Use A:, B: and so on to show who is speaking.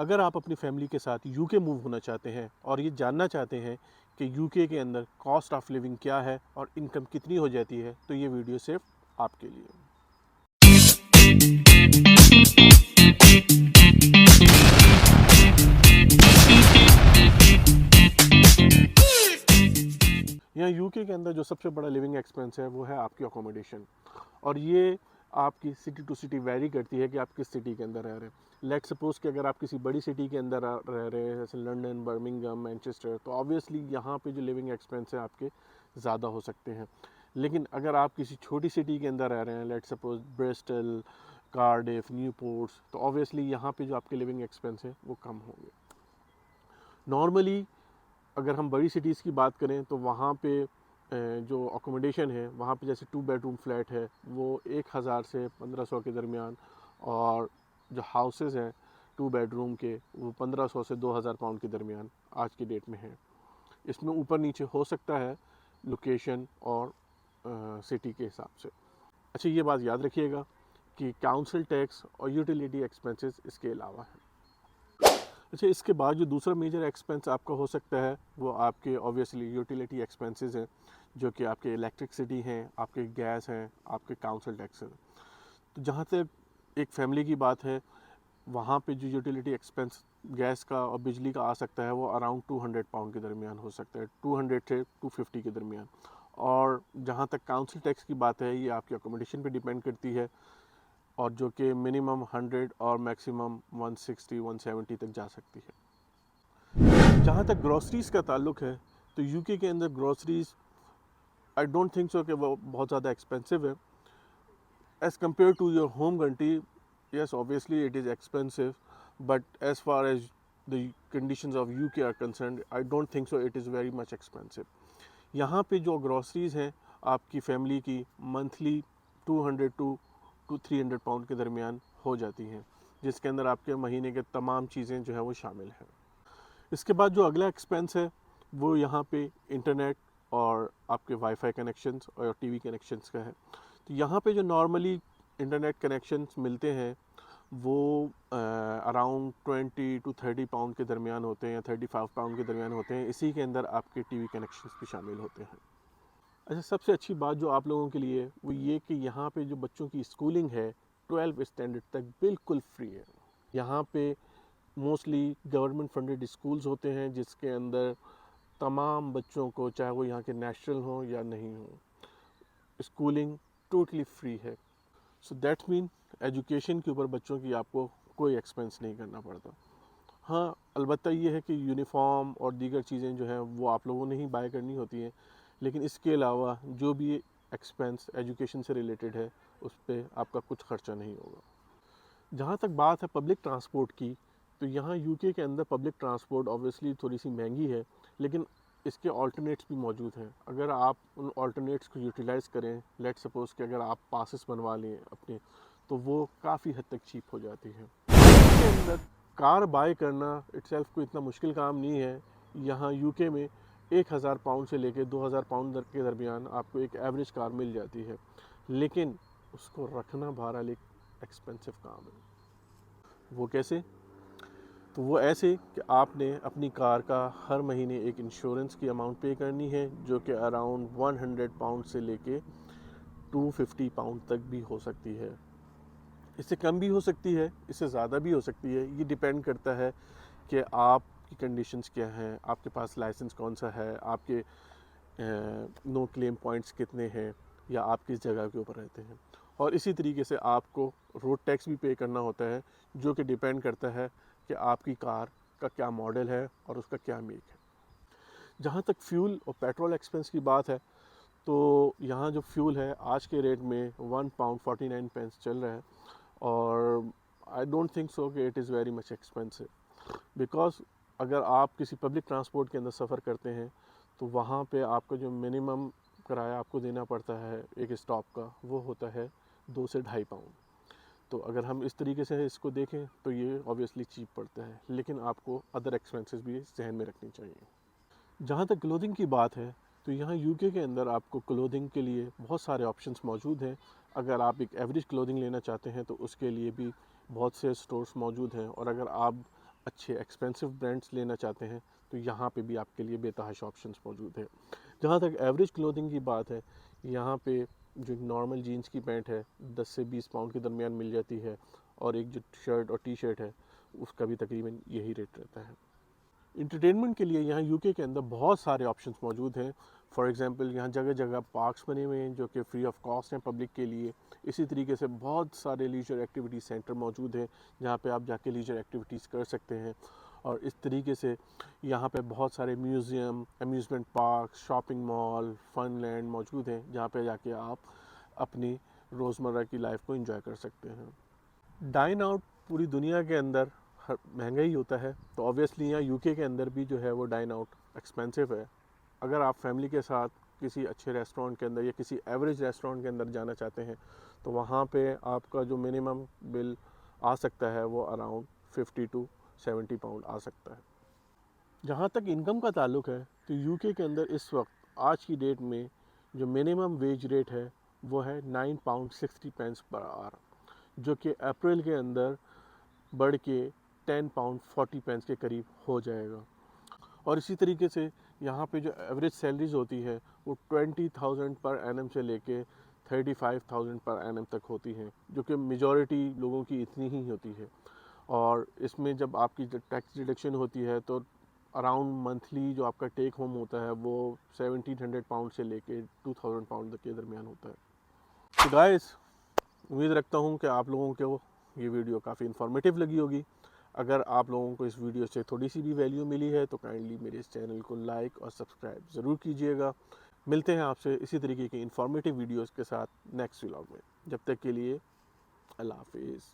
A: अगर आप अपनी फैमिली के साथ यूके मूव होना चाहते हैं और ये जानना चाहते हैं कि यूके के अंदर कॉस्ट ऑफ लिविंग क्या है और इनकम कितनी हो जाती है, तो ये वीडियो सिर्फ आपके लिए। यहाँ यूके के अंदर जो सबसे बड़ा लिविंग एक्सपेंस है वो है आपकी अकोमोडेशन, और ये आपकी सिटी टू सिटी वैरी करती है कि आप किस सिटी के अंदर रह रहे हैं। लेट सपोज कि अगर आप किसी बड़ी सिटी के अंदर रह रहे हैं जैसे लंदन, बर्मिंघम, मैनचेस्टर, तो ऑब्वियसली यहाँ पे जो लिविंग एक्सपेंस है आपके ज़्यादा हो सकते हैं। लेकिन अगर आप किसी छोटी सिटी के अंदर रह रहे हैं, लेट सपोज ब्रिस्टल, कार्डिफ, न्यूपोर्ट्स, तो ऑब्वियसली यहाँ पे जो आपके लिविंग एक्सपेंस है वो कम होंगे। नॉर्मली अगर हम बड़ी सिटीज़ की बात करें तो वहाँ पे जो अकोमोडेशन है वहाँ पे जैसे 2 बेडरूम फ्लैट है वो 1000 से 1500 के दरमियान, और जो हाउसेस हैं 2 बेडरूम के वो 1500 से 2000 पाउंड के दरमियान आज की डेट में है। इसमें ऊपर नीचे हो सकता है लोकेशन और सिटी के हिसाब से। अच्छा, ये बात याद रखिएगा कि काउंसिल टैक्स और यूटिलिटी एक्सपेंसेस इसके अलावा है। अच्छा, इसके बाद जो दूसरा मेजर एक्सपेंस आपका हो सकता है वो आपके ऑब्वियसली यूटिलिटी एक्सपेंसेस हैं, जो कि आपके इलेक्ट्रिसिटी हैं, आपके गैस हैं, आपके काउंसिल टैक्स हैं। तो जहाँ तक एक फैमिली की बात है, वहाँ पे जो यूटिलिटी एक्सपेंस गैस का और बिजली का आ सकता है वो अराउंड 200 पाउंड के दरमियान हो सकता है, 200 से 250 के दरमियान। और जहाँ तक काउंसिल टैक्स की बात है, ये आपकी अकोमोडेशन पे डिपेंड करती है, और जो कि मिनिमम 100 और मैक्सिमम 160-170 तक जा सकती है। जहाँ तक ग्रॉसरीज़ का ताल्लुक है, तो यूके के अंदर groceries I don't think so कि वो बहुत ज़्यादा एक्सपेंसिव है as compare to your home country. yes, obviously it is expensive, but as far as the conditions of UK are concerned, I don't think so it is very much expensive. यहाँ पे जो groceries हैं आपकी family की monthly 200 to 300 pound के दरमियान हो जाती हैं, जिसके अंदर आपके महीने के तमाम चीज़ें जो है वो शामिल हैं। इसके बाद जो अगला एक्सपेंस है वो यहाँ पे इंटरनेट और आपके वाईफाई कनेक्शंस और टीवी कनेक्शंस का है। तो यहाँ पे जो नॉर्मली इंटरनेट कनेक्शंस मिलते हैं वो अराउंड 20 टू 30 पाउंड के दरमियान होते हैं या 35 पाउंड के दरमियान होते हैं। इसी के अंदर आपके टीवी कनेक्शंस भी शामिल होते हैं। अच्छा, सबसे अच्छी बात जो आप लोगों के लिए वो ये कि यहाँ पे जो बच्चों की स्कूलिंग है 12 स्टैंडर्ड तक बिल्कुल फ्री है। यहाँ पे मोस्टली गवर्नमेंट फंडेड स्कूल्स होते हैं जिसके अंदर तमाम बच्चों को, चाहे वो यहाँ के नेशनल हों या नहीं हों, स्कूलिंग टोटली फ्री है। सो दैट्स मीन एजुकेशन के ऊपर बच्चों की आपको कोई एक्सपेंस नहीं करना पड़ता। हाँ, अलबत्ता ये है कि यूनिफॉर्म और दीगर चीज़ें जो हैं वो आप लोगों ने ही बाय करनी होती हैं, लेकिन इसके अलावा जो भी एक्सपेंस एजुकेशन से रिलेटेड है उस पर आपका कुछ खर्चा नहीं होगा। जहाँ तक बात है पब्लिक ट्रांसपोर्ट की, तो यहाँ यूके के अंदर पब्लिक ट्रांसपोर्ट ऑब्वियसली थोड़ी सी महंगी है, लेकिन इसके ऑल्टरनेट्स भी मौजूद हैं। अगर आप उन ऑल्टरनेट्स को यूटिलाइज़ करें, लेट सपोज़ कि अगर आप पासेस बनवा लें अपने, तो वो काफ़ी हद तक चीप हो जाती है। इसके अंदर कार बाय करना इट्सेल्फ कोई इतना मुश्किल काम नहीं है। यहाँ यूके में 1000 पाउंड से लेकर 2000 पाउंड के दरमियान आपको एक एवरेज कार मिल जाती है, लेकिन उसको रखना बहरहाल एक एक्सपेंसिव काम है। वो कैसे? तो वो ऐसे कि आपने अपनी कार का हर महीने एक इंश्योरेंस की अमाउंट पे करनी है, जो कि अराउंड 100 पाउंड से लेके 250 पाउंड तक भी हो सकती है। इससे कम भी हो सकती है, इससे ज़्यादा भी हो सकती है। ये डिपेंड करता है कि आपकी कंडीशंस क्या हैं, आपके पास लाइसेंस कौन सा है, आपके नो क्लेम पॉइंट्स कितने हैं, या आप किस जगह के ऊपर रहते हैं। और इसी तरीके से आपको रोड टैक्स भी पे करना होता है, जो कि डिपेंड करता है कि आपकी कार का क्या मॉडल है और उसका क्या मेक है। जहाँ तक फ्यूल और पेट्रोल एक्सपेंस की बात है, तो यहाँ जो फ्यूल है आज के रेट में 1 पाउंड 49 पेंस चल रहा है, और आई डोंट थिंक सो कि it is very much expensive, because अगर आप किसी पब्लिक ट्रांसपोर्ट के अंदर सफ़र करते हैं तो वहाँ पे आपका जो मिनिमम किराया आपको देना पड़ता है एक स्टॉप का, वो होता है 2 से ढाई पाउंड। तो अगर हम इस तरीके से इसको देखें तो ये ऑब्वियसली चीप पड़ता है, लेकिन आपको अदर एक्सपेंसेस भी जहन में रखनी चाहिए। जहाँ तक क्लोथिंग की बात है, तो यहाँ यूके के अंदर आपको क्लोथिंग के लिए बहुत सारे ऑप्शंस मौजूद हैं। अगर आप एक एवरेज क्लोथिंग लेना चाहते हैं तो उसके लिए भी बहुत से स्टोर्स मौजूद हैं, और अगर आप अच्छे एक्सपेंसिव ब्रांड्स लेना चाहते हैं तो यहाँ पे भी आपके लिए बेतहाशा ऑप्शंस मौजूद है। जहाँ तक एवरेज क्लोथिंग की बात है, यहाँ पे जो नॉर्मल जीन्स की पैंट है 10 से 20 पाउंड के दरमियान मिल जाती है, और एक जो शर्ट और टी शर्ट है उसका भी तकरीबन यही रेट रहता है। इंटरटेनमेंट के लिए यहाँ यूके के अंदर बहुत सारे ऑप्शंस मौजूद हैं। फॉर एग्जांपल यहाँ जगह जगह पार्क्स बने हुए हैं जो कि फ्री ऑफ कॉस्ट हैं पब्लिक के लिए। इसी तरीके से बहुत सारे लीजर एक्टिविटी सेंटर मौजूद हैं जहाँ पे आप जाके लीजर एक्टिविटीज़ कर सकते हैं। और इस तरीके से यहाँ पे बहुत सारे museum, amusement park, shopping mall, fun land मौजूद हैं जहाँ पे जाके आप अपनी रोज़मर्रा की लाइफ को एंजॉय कर सकते हैं। डाइन आउट पूरी दुनिया के अंदर महंगा ही होता है, तो ऑब्वियसली यहाँ यूके के अंदर भी जो है वो डाइन आउट एक्सपेंसिव है। अगर आप फैमिली के साथ किसी अच्छे रेस्टोरेंट के अंदर या किसी एवरेज रेस्टोरेंट के अंदर जाना चाहते हैं तो वहाँ पे आपका जो मिनिमम बिल आ सकता है वो अराउंड 50 टू 70 पाउंड आ सकता है। जहाँ तक इनकम का ताल्लुक है तो यूके के अंदर इस वक्त आज की डेट में जो मिनिमम वेज रेट है वो है 9 पाउंड 60 पेंस पर आवर, जो कि अप्रैल के अंदर बढ़ के 10 पाउंड 40 पेंस के करीब हो जाएगा। और इसी तरीके से यहाँ पे जो एवरेज सैलरीज होती है वो 20,000 पर एनम से लेके 35,000 पर एनम तक होती हैं, जो कि मेजॉरिटी लोगों की इतनी ही होती है। और इसमें जब आपकी टैक्स डिडक्शन होती है तो अराउंड मंथली जो आपका टेक होम होता है वो 1700 पाउंड से लेके 2000 पाउंड तक के दरमियान होता है। तो गाइस, उम्मीद रखता हूँ कि आप लोगों को ये वीडियो काफ़ी इन्फॉर्मेटिव लगी होगी। अगर आप लोगों को इस वीडियो से थोड़ी सी भी वैल्यू मिली है तो काइंडली मेरे इस चैनल को लाइक और सब्सक्राइब ज़रूर कीजिएगा। मिलते हैं आपसे इसी तरीके की इन्फॉर्मेटिव वीडियोस के साथ नेक्स्ट व्लॉग में। जब तक के लिए अल्लाह हाफिज़।